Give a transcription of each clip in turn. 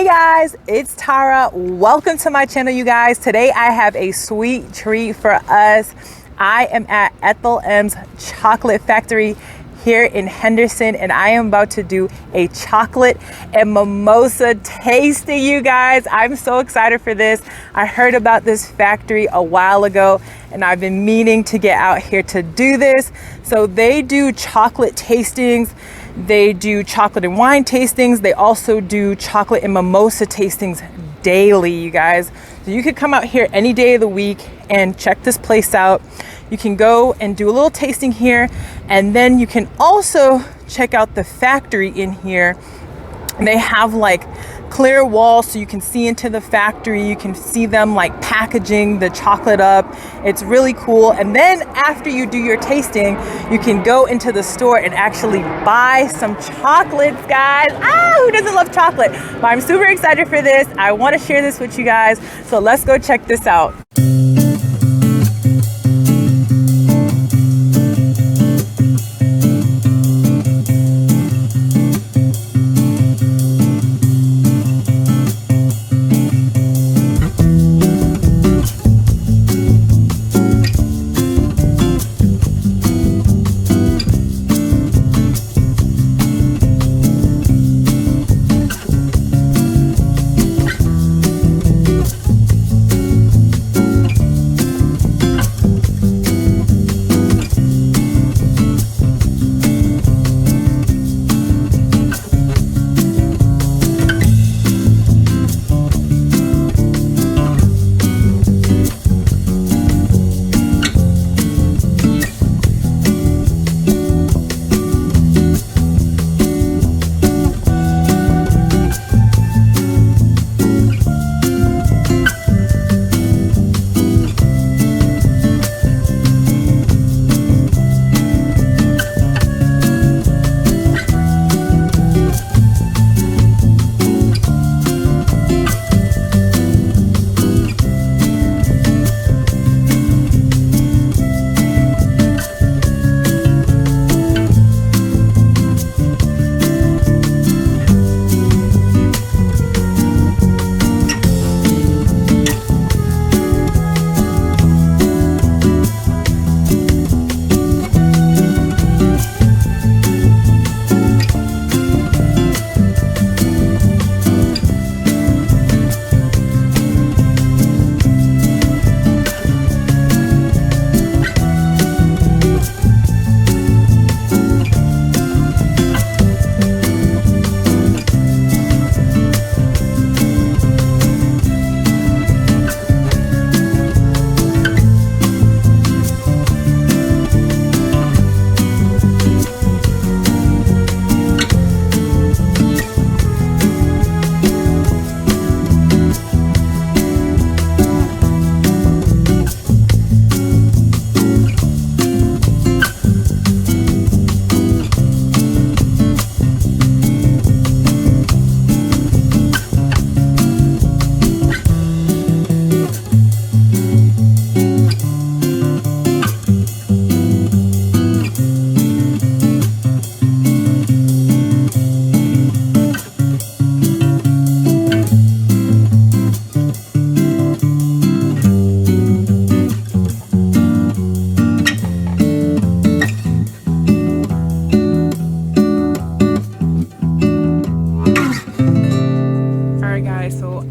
guys, it's Tara. Welcome to my channel, you guys. Today I have a sweet treat for us. I am at Ethel's chocolate factory here in Henderson, and I am about to do a chocolate and mimosa tasting, you guys. I'm so excited for this. I heard about this factory a while ago and I've been meaning to get out here to do this. So they do chocolate tastings, they do chocolate and wine tastings, they also do chocolate and mimosa tastings daily, you guys. So you could come out here any day of the week and check this place out. You can go and do a little tasting here, and then you can also check out the factory in here. And they have like clear walls so you can see into the factory. You can see them like packaging the chocolate up. It's really cool. And then after you do your tasting, you can go into the store and actually buy some chocolates, guys. Who doesn't love chocolate? But I'm super excited for this. I want to share this with you guys. So let's go check this out.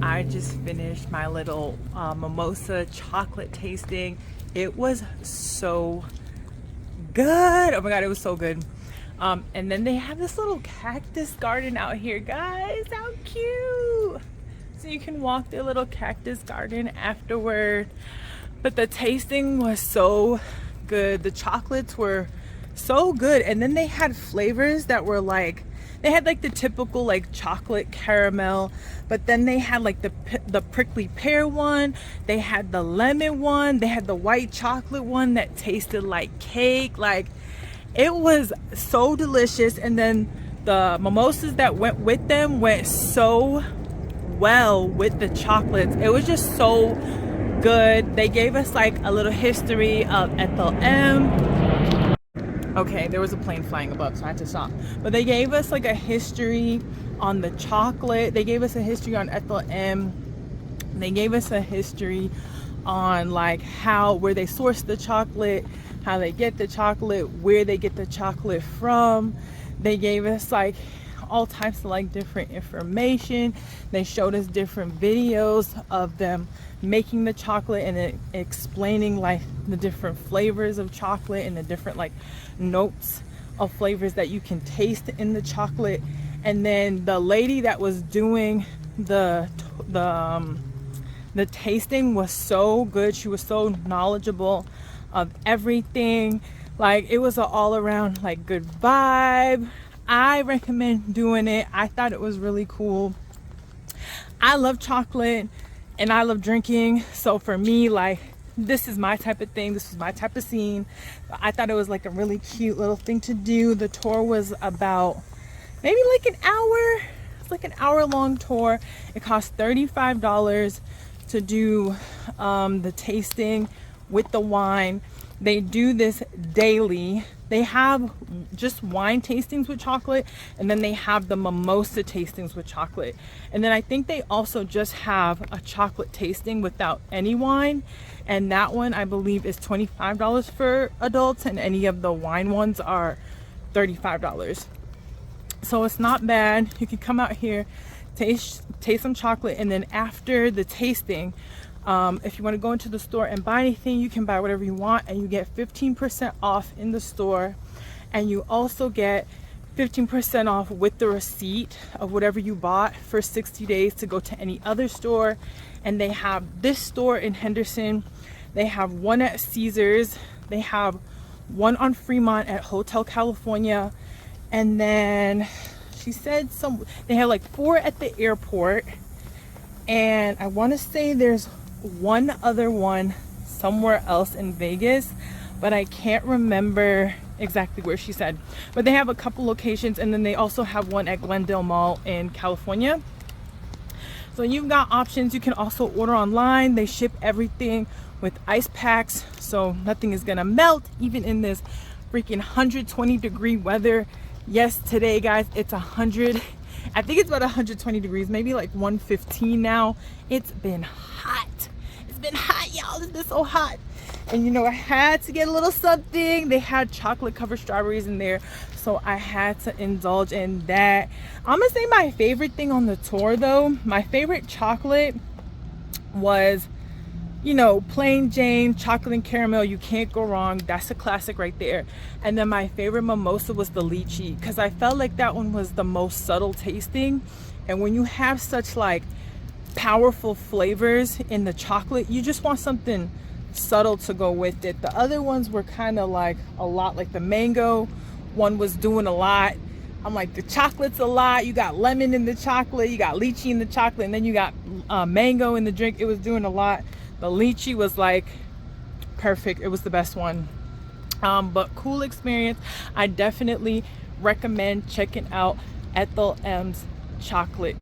I just finished my little mimosa chocolate tasting. It was so good. Oh my god, it was so good. And then they have this little cactus garden out here, guys. How cute! So you can walk their little cactus garden afterward. But the tasting was so good. The chocolates were so good, and then they had flavors that were like, they had like the typical like chocolate caramel, but then they had like the prickly pear one, they had the lemon one, they had the white chocolate one that tasted like cake. Like, it was so delicious. And then the mimosas that went with them went so well with the chocolates. It was just so good. They gave us like a little history of Ethel M. Okay, there was a plane flying above, so I had to stop. But they gave us like a history on the chocolate. They gave us a history on Ethel M. They gave us a history on like where they source the chocolate, how they get the chocolate, where they get the chocolate from. They gave us like all types of like different information. They showed us different videos of them making the chocolate and explaining like the different flavors of chocolate and the different like notes of flavors that you can taste in the chocolate. And then the lady that was doing the tasting was so good. She was so knowledgeable of everything. Like it was an all around like good vibe. I recommend doing it. I thought it was really cool. I love chocolate and I love drinking. So for me, like this is my type of thing. This was my type of scene. I thought it was like a really cute little thing to do. The tour was about maybe like an hour. It's like an hour-long tour. It cost $35 to do the tasting with the wine. They do this daily. They have just wine tastings with chocolate, and then they have the mimosa tastings with chocolate. And then I think they also just have a chocolate tasting without any wine, and that one I believe is $25 for adults, and any of the wine ones are $35. So it's not bad. You can come out here, taste some chocolate, and then after the tasting, if you want to go into the store and buy anything, you can buy whatever you want, and you get 15% off in the store, and you also get 15% off with the receipt of whatever you bought for 60 days to go to any other store. And they have this store in Henderson, they have one at Caesars, they have one on Fremont at Hotel California, and then she said they have like 4 at the airport, and I want to say there's one other one somewhere else in Vegas, but I can't remember exactly where she said. But they have a couple locations, and then they also have one at Glendale Mall in California. So you've got options. You can also order online. They ship everything with ice packs, so nothing is gonna melt even in this freaking 120-degree weather. Yes, today guys, it's 100. I think it's about 120 degrees, maybe like 115 now. It's been hot. It's been hot, y'all. It's been so hot. And you know, I had to get a little something. They had chocolate covered strawberries in there, so I had to indulge in that. I'm gonna say my favorite thing on the tour though, my favorite chocolate was, you know, plain Jane chocolate and caramel. You can't go wrong. That's a classic right there. And then my favorite mimosa was the lychee, because I felt like that one was the most subtle tasting. And when you have such like powerful flavors in the chocolate, you just want something subtle to go with it. The other ones were kind of like a lot, like the mango one was doing a lot. I'm like, the chocolate's a lot. You got lemon in the chocolate, you got lychee in the chocolate, and then you got mango in the drink. It was doing a lot. The lychee was like perfect. It was the best one. But cool experience. I definitely recommend checking out Ethel M's chocolate.